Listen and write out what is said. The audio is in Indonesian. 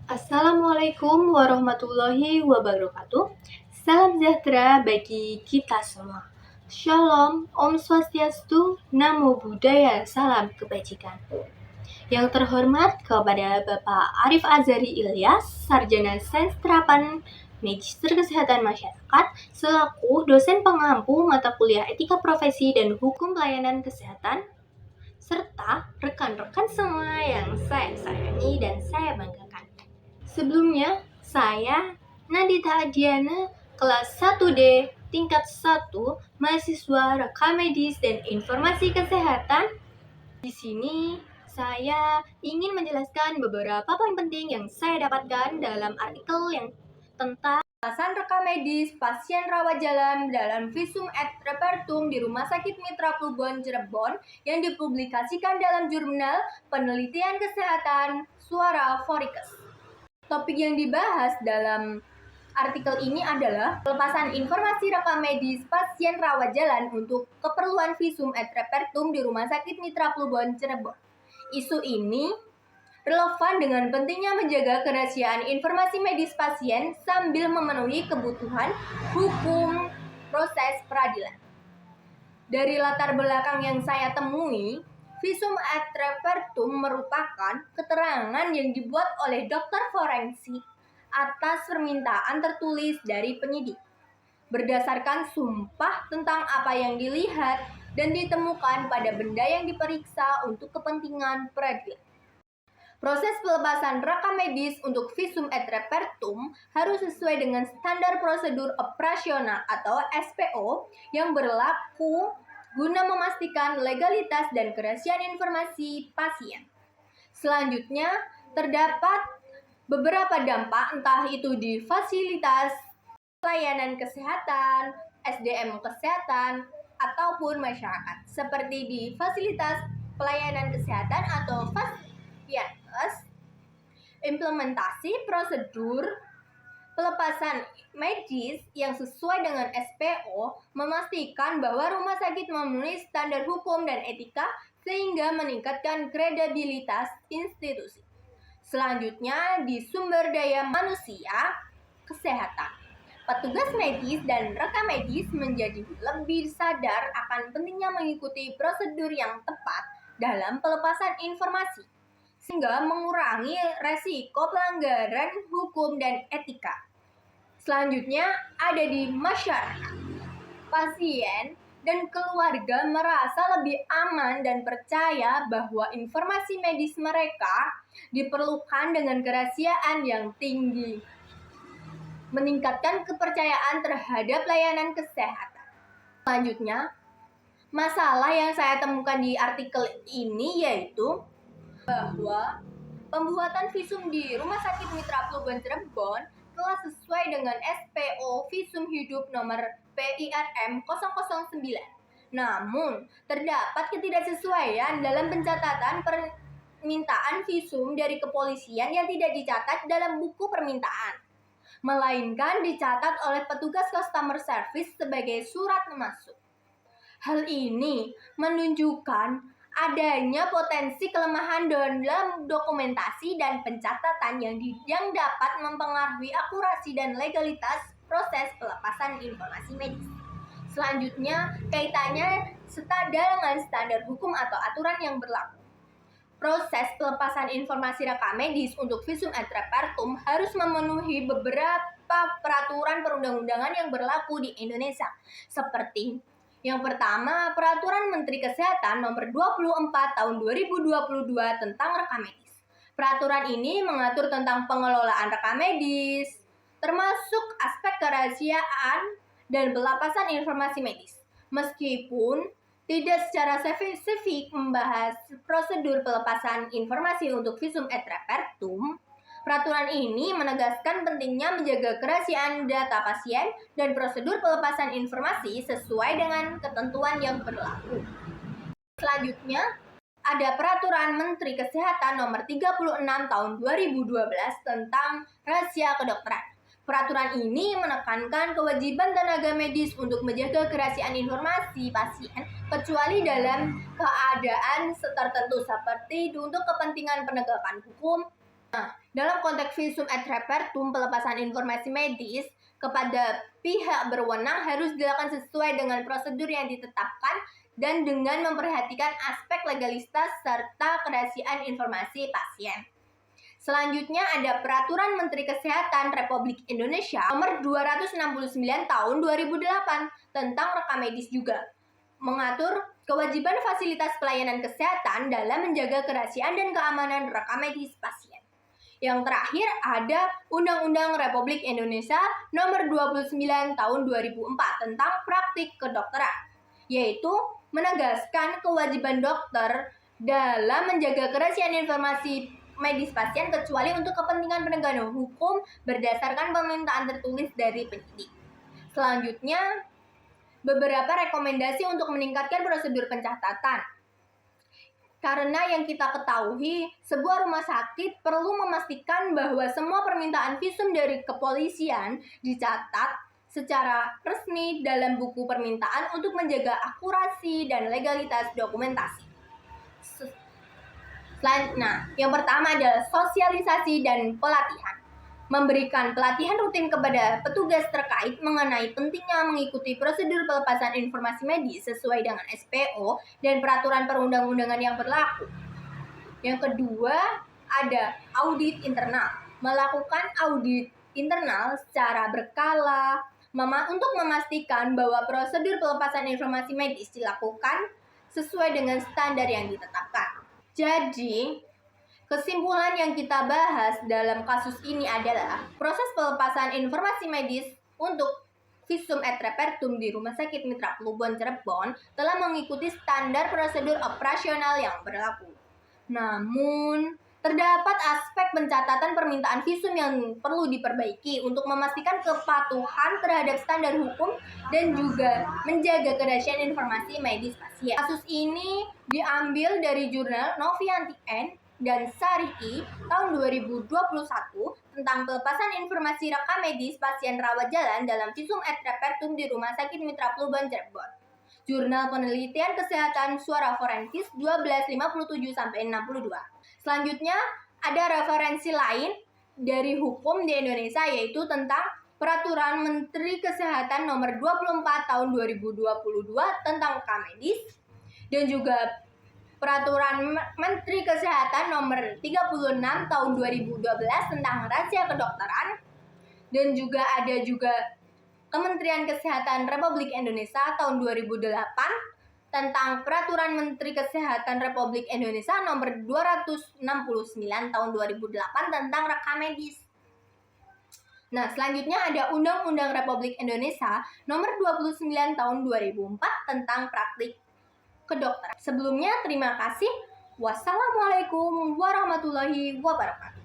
Assalamualaikum warahmatullahi wabarakatuh. Salam sejahtera bagi kita semua. Shalom, Om Swastiastu, Namo Buddhaya, salam kebajikan. Yang terhormat kepada Bapak Arif Azhari Ilyas, Sarjana Sains Terapan Magister Kesehatan Masyarakat, selaku dosen pengampu mata kuliah Etika Profesi dan Hukum Pelayanan Kesehatan, serta rekan-rekan semua yang saya sayangi dan saya banggakan. Sebelumnya, saya Nadita Adiana, kelas 1D, tingkat 1, mahasiswa rekam medis dan informasi kesehatan. Di sini, saya ingin menjelaskan beberapa poin penting yang saya dapatkan dalam artikel yang tentang alasan rekam medis pasien rawat jalan dalam visum et repertum di Rumah Sakit Mitra Plumbon Cirebon yang dipublikasikan dalam jurnal Penelitian Kesehatan Suara Forecast. Topik yang dibahas dalam artikel ini adalah pelepasan informasi rekam medis pasien rawat jalan untuk keperluan visum et repertum di Rumah Sakit Mitra Plumbon Cirebon. Isu ini relevan dengan pentingnya menjaga kerahasiaan informasi medis pasien sambil memenuhi kebutuhan hukum proses peradilan. Dari latar belakang yang saya temui, visum et repertum merupakan keterangan yang dibuat oleh dokter forensik atas permintaan tertulis dari penyidik, berdasarkan sumpah tentang apa yang dilihat dan ditemukan pada benda yang diperiksa untuk kepentingan peradilan. Proses pelepasan rekam medis untuk visum et repertum harus sesuai dengan standar prosedur operasional atau SPO yang berlaku guna memastikan legalitas dan kerahasiaan informasi pasien. Selanjutnya, terdapat beberapa dampak entah itu di fasilitas pelayanan kesehatan, SDM kesehatan, ataupun masyarakat, seperti di fasilitas pelayanan kesehatan atau Fasilitas. Implementasi prosedur pelepasan medis yang sesuai dengan SPO memastikan bahwa rumah sakit memenuhi standar hukum dan etika sehingga meningkatkan kredibilitas institusi. Selanjutnya, di sumber daya manusia kesehatan. Petugas medis dan rekam medis menjadi lebih sadar akan pentingnya mengikuti prosedur yang tepat dalam pelepasan informasi, sehingga mengurangi resiko pelanggaran hukum dan etika. Selanjutnya, ada di masyarakat. Pasien dan keluarga merasa lebih aman dan percaya bahwa informasi medis mereka diperlukan dengan kerahasiaan yang tinggi, meningkatkan kepercayaan terhadap layanan kesehatan. Selanjutnya, masalah yang saya temukan di artikel ini yaitu bahwa pembuatan visum di Rumah Sakit Mitra Plumbon Cirebon telah sesuai dengan SPO Visum Hidup nomor PIRM 009. Namun, terdapat ketidaksesuaian dalam pencatatan permintaan visum dari kepolisian yang tidak dicatat dalam buku permintaan, melainkan dicatat oleh petugas customer service sebagai surat masuk. Hal ini menunjukkan adanya potensi kelemahan dalam dokumentasi dan pencatatan yang dapat mempengaruhi akurasi dan legalitas proses pelepasan informasi medis. Selanjutnya, kaitannya dengan standar hukum atau aturan yang berlaku. Proses pelepasan informasi rekam medis untuk visum et repertum harus memenuhi beberapa peraturan perundang-undangan yang berlaku di Indonesia, seperti yang pertama, Peraturan Menteri Kesehatan Nomor 24 Tahun 2022 tentang rekam medis. Peraturan ini mengatur tentang pengelolaan rekam medis, termasuk aspek kerahasiaan dan pelepasan informasi medis. Meskipun tidak secara spesifik membahas prosedur pelepasan informasi untuk visum et repertum, peraturan ini menegaskan pentingnya menjaga kerahasiaan data pasien dan prosedur pelepasan informasi sesuai dengan ketentuan yang berlaku. Selanjutnya, ada Peraturan Menteri Kesehatan Nomor 36 Tahun 2012 tentang rahasia kedokteran. Peraturan ini menekankan kewajiban tenaga medis untuk menjaga kerahasiaan informasi pasien kecuali dalam keadaan tertentu seperti untuk kepentingan penegakan hukum, Nah, dalam konteks visum et repertum, pelepasan informasi medis kepada pihak berwenang harus dilakukan sesuai dengan prosedur yang ditetapkan dan dengan memperhatikan aspek legalitas serta kerahasiaan informasi pasien. Selanjutnya ada Peraturan Menteri Kesehatan Republik Indonesia Nomor 269 Tahun 2008 tentang rekam medis juga, mengatur kewajiban fasilitas pelayanan kesehatan dalam menjaga kerahasiaan dan keamanan rekam medis pasien. Yang terakhir ada Undang-Undang Republik Indonesia Nomor 29 Tahun 2004 tentang praktik kedokteran, yaitu menegaskan kewajiban dokter dalam menjaga kerahasiaan informasi medis pasien kecuali untuk kepentingan penegakan hukum berdasarkan permintaan tertulis dari penyidik. Selanjutnya, beberapa rekomendasi untuk meningkatkan prosedur pencatatan. Karena yang kita ketahui, sebuah rumah sakit perlu memastikan bahwa semua permintaan visum dari kepolisian dicatat secara resmi dalam buku permintaan untuk menjaga akurasi dan legalitas dokumentasi. Nah, yang pertama adalah sosialisasi dan pelatihan. Memberikan pelatihan rutin kepada petugas terkait mengenai pentingnya mengikuti prosedur pelepasan informasi medis sesuai dengan SPO dan peraturan perundang-undangan yang berlaku. Yang kedua, ada audit internal. Melakukan audit internal secara berkala untuk memastikan bahwa prosedur pelepasan informasi medis dilakukan sesuai dengan standar yang ditetapkan. Jadi, kesimpulan yang kita bahas dalam kasus ini adalah proses pelepasan informasi medis untuk visum et repertum di Rumah Sakit Mitra Plumbon Cirebon telah mengikuti standar prosedur operasional yang berlaku. Namun, terdapat aspek pencatatan permintaan visum yang perlu diperbaiki untuk memastikan kepatuhan terhadap standar hukum dan juga menjaga kerahasiaan informasi medis pasien. Kasus ini diambil dari jurnal Novianti N dan Sari tahun 2021 tentang pelepasan informasi rekam medis pasien rawat jalan dalam visum et repertum di Rumah Sakit Mitra Plumbon Cirebon. Jurnal Penelitian Kesehatan Suara Forensik 1257-62. Selanjutnya ada referensi lain dari hukum di Indonesia, yaitu tentang Peraturan Menteri Kesehatan Nomor 24 Tahun 2022 tentang rekam medis dan juga Peraturan Menteri Kesehatan Nomor 36 Tahun 2012 tentang rahasia kedokteran, dan juga ada Kementerian Kesehatan Republik Indonesia Tahun 2008 tentang Peraturan Menteri Kesehatan Republik Indonesia Nomor 269 Tahun 2008 tentang rekam medis. Nah, selanjutnya ada Undang-Undang Republik Indonesia Nomor 29 Tahun 2004 tentang praktik kedokteran. Sebelumnya, terima kasih. Wassalamualaikum warahmatullahi wabarakatuh.